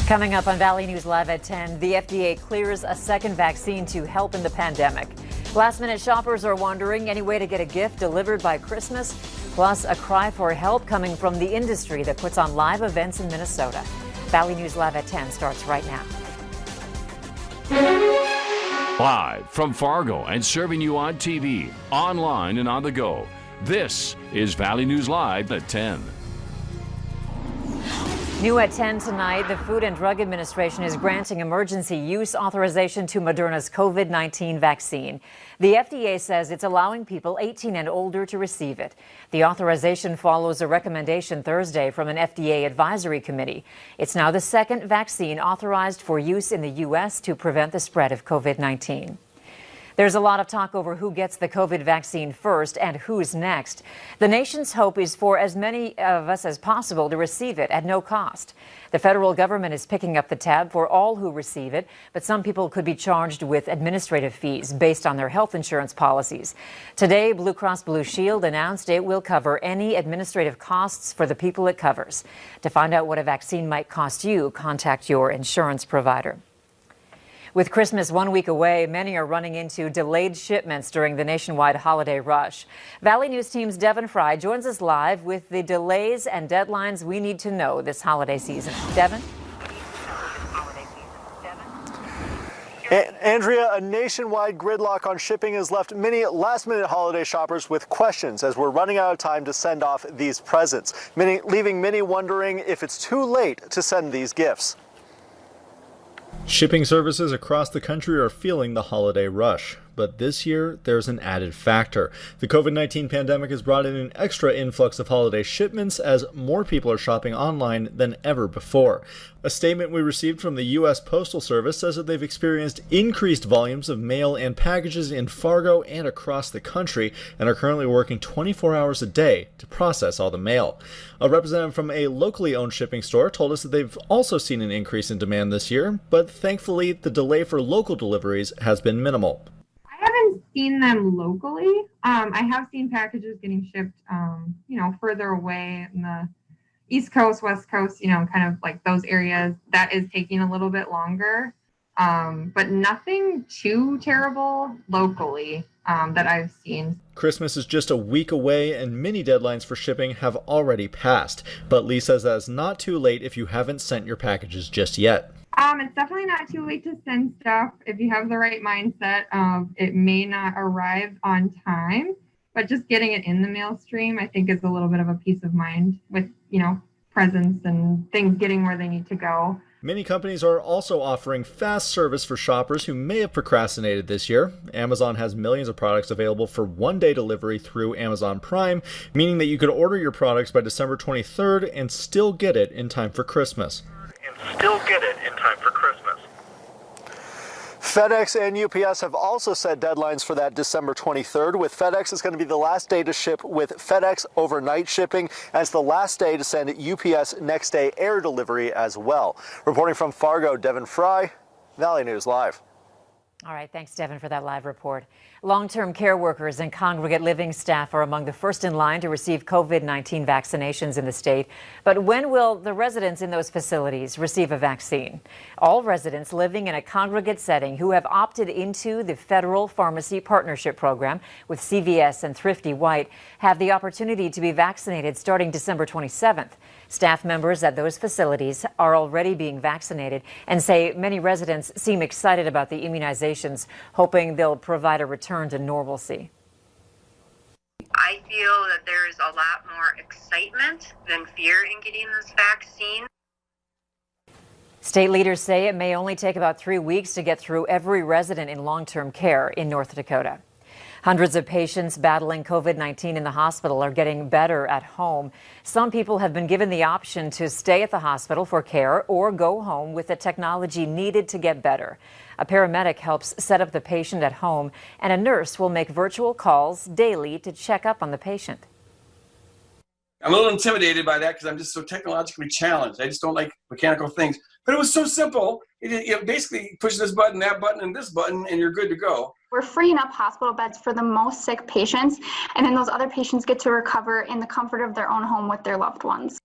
Coming up on Valley News Live at 10, the FDA clears a second vaccine to help in the pandemic. Last-minute shoppers are wondering any way to get a gift delivered by Christmas, plus a cry for help coming from the industry that puts on live events in Minnesota. Valley News Live at 10 starts right now. Live from Fargo and serving you on TV, online and on the go. This is Valley News Live at 10. New at 10 tonight, the Food and Drug Administration is granting emergency use authorization to Moderna's COVID-19 vaccine. The FDA says it's allowing people 18 and older to receive it. The authorization follows a recommendation Thursday from an FDA advisory committee. It's now the second vaccine authorized for use in the U.S. to prevent the spread of COVID-19. There's a lot of talk over who gets the COVID vaccine first and who's next. The nation's hope is for as many of us as possible to receive it at no cost. The federal government is picking up the tab for all who receive it, but some people could be charged with administrative fees based on their health insurance policies. Today, Blue Cross Blue Shield announced it will cover any administrative costs for the people it covers. To find out what a vaccine might cost you, contact your insurance provider. With Christmas 1 week away, many are running into delayed shipments during the nationwide holiday rush. Valley News Team's Devin Fry joins us live with the delays and deadlines we need to know this holiday season. Devin? Andrea, a nationwide gridlock on shipping has left many last-minute holiday shoppers with questions as we're running out of time to send off these presents, leaving many wondering if it's too late to send these gifts. Shipping services across the country are feeling the holiday rush, but this year there's an added factor. The COVID-19 pandemic has brought in an extra influx of holiday shipments as more people are shopping online than ever before. A statement we received from the U.S. Postal Service says that they've experienced increased volumes of mail and packages in Fargo and across the country and are currently working 24 hours a day to process all the mail. A representative from a locally owned shipping store told us that they've also seen an increase in demand this year, but thankfully the delay for local deliveries has been minimal. I haven't seen them locally. I have seen packages getting shipped, further away in the East Coast, West Coast, kind of like those areas. That is taking a little bit longer, but nothing too terrible locally that I've seen. Christmas is just a week away and many deadlines for shipping have already passed, but Lee says that it's not too late if you haven't sent your packages just yet. It's definitely not too late to send stuff if you have the right mindset of it may not arrive on time, but just getting it in the mail stream, I think, is a little bit of a peace of mind with, presents and things getting where they need to go. Many companies are also offering fast service for shoppers who may have procrastinated this year. Amazon has millions of products available for one-day delivery through Amazon Prime, meaning that you could order your products by December 23rd and still get it in time for Christmas. FedEx and UPS have also set deadlines for that December 23rd. With FedEx, it's going to be the last day to ship with FedEx overnight shipping, and it's the last day to send UPS next day air delivery as well. Reporting from Fargo, Devin Fry, Valley News Live. All right, thanks, Devin, for that live report. Long-term care workers and congregate living staff are among the first in line to receive COVID-19 vaccinations in the state. But when will the residents in those facilities receive a vaccine? All residents living in a congregate setting who have opted into the federal pharmacy partnership program with CVS and Thrifty White have the opportunity to be vaccinated starting December 27th. Staff members at those facilities are already being vaccinated and say many residents seem excited about the immunizations, hoping they'll provide a return to normalcy. I feel that there is a lot more excitement than fear in getting this vaccine. State leaders say it may only take about 3 weeks to get through every resident in long-term care in North Dakota. Hundreds of patients battling COVID-19 in the hospital are getting better at home. Some people have been given the option to stay at the hospital for care or go home with the technology needed to get better. A paramedic helps set up the patient at home, and a nurse will make virtual calls daily to check up on the patient. I'm a little intimidated by that because I'm just so technologically challenged. I just don't like mechanical things. But it was so simple. It basically push this button, that button, and this button, and you're good to go. We're freeing up hospital beds for the most sick patients, and then those other patients get to recover in the comfort of their own home with their loved ones.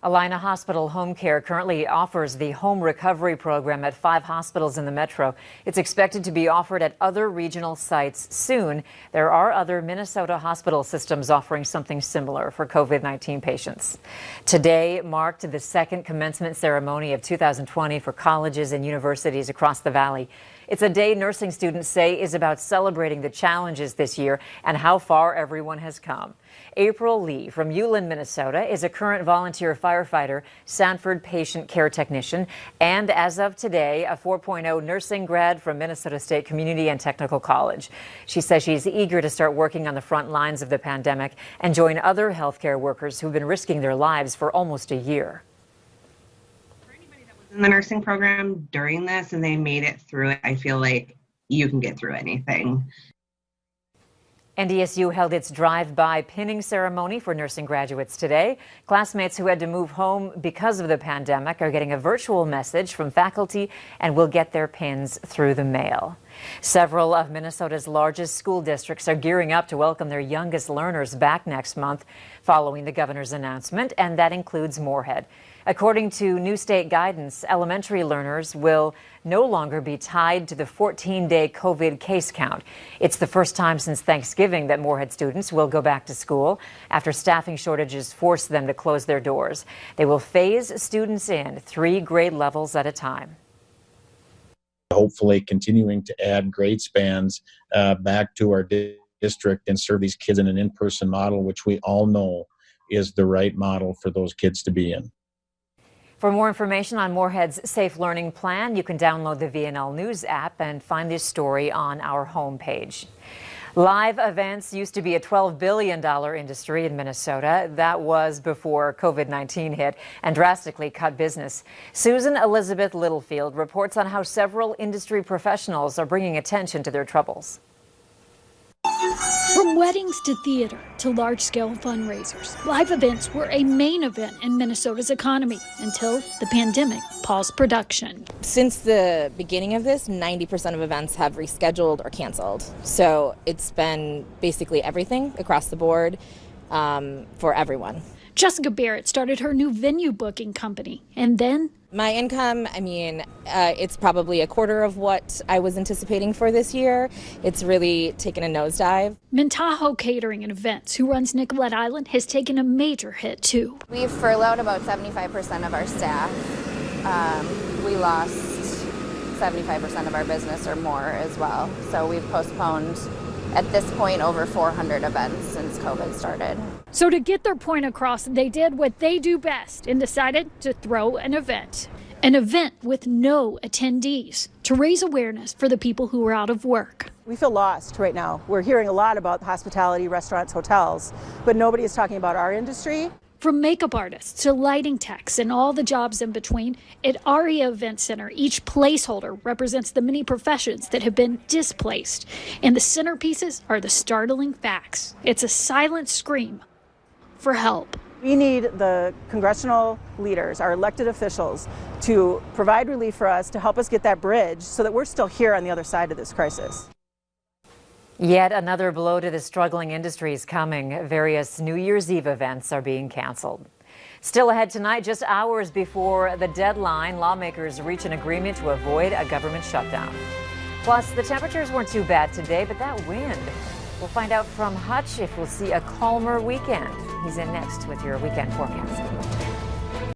Allina Hospital Home Care currently offers the home recovery program at 5 hospitals in the metro. It's expected to be offered at other regional sites soon. There are other Minnesota hospital systems offering something similar for COVID-19 patients. Today marked the second commencement ceremony of 2020 for colleges and universities across the valley. It's a day nursing students say is about celebrating the challenges this year and how far everyone has come. April Lee from Ulen, Minnesota, is a current volunteer firefighter, Sanford patient care technician, and as of today, a 4.0 nursing grad from Minnesota State Community and Technical College. She says she's eager to start working on the front lines of the pandemic and join other healthcare workers who've been risking their lives for almost a year. In the nursing program during this and they made it through it, I feel like you can get through anything. NDSU held its drive-by pinning ceremony for nursing graduates today. Classmates who had to move home because of the pandemic are getting a virtual message from faculty and will get their pins through the mail. Several of Minnesota's largest school districts are gearing up to welcome their youngest learners back next month following the governor's announcement, and that includes Moorhead. According to new state guidance, elementary learners will no longer be tied to the 14-day COVID case count. It's the first time since Thanksgiving that Moorhead students will go back to school after staffing shortages forced them to close their doors. They will phase students in 3 grade levels at a time. Hopefully continuing to add grade spans back to our district and serve these kids in an in-person model, which we all know is the right model for those kids to be in. For more information on Moorhead's Safe Learning Plan, you can download the VNL News app and find this story on our homepage. Live events used to be a $12 billion industry in Minnesota. That was before COVID-19 hit and drastically cut business. Susan Elizabeth Littlefield reports on how several industry professionals are bringing attention to their troubles. From weddings to theater to large-scale fundraisers, live events were a main event in Minnesota's economy until the pandemic paused production. Since the beginning of this, 90% of events have rescheduled or canceled. So it's been basically everything across the board for everyone. Jessica Barrett started her new venue booking company, and then my income, it's probably a quarter of what I was anticipating for this year. It's really taken a nosedive. Mintaho Catering and Events, who runs Nicollet Island, has taken a major hit too. We've furloughed about 75% of our staff. We lost 75% of our business or more as well. So we've postponed, at this point, over 400 events since COVID started. So to get their point across, they did what they do best and decided to throw an event with no attendees to raise awareness for the people who are out of work. We feel lost right now. We're hearing a lot about hospitality, restaurants, hotels, but nobody is talking about our industry. From makeup artists to lighting techs and all the jobs in between, at ARIA Event Center, each placeholder represents the many professions that have been displaced. And the centerpieces are the startling facts. It's a silent scream for help. We need the congressional leaders, our elected officials, to provide relief for us, to help us get that bridge so that we're still here on the other side of this crisis. Yet another blow to the struggling industry is coming. Various New Year's Eve events are being canceled. Still ahead tonight, just hours before the deadline, lawmakers reach an agreement to avoid a government shutdown. Plus, the temperatures weren't too bad today, but that wind. We'll find out from Hutch if we'll see a calmer weekend. He's in next with your weekend forecast.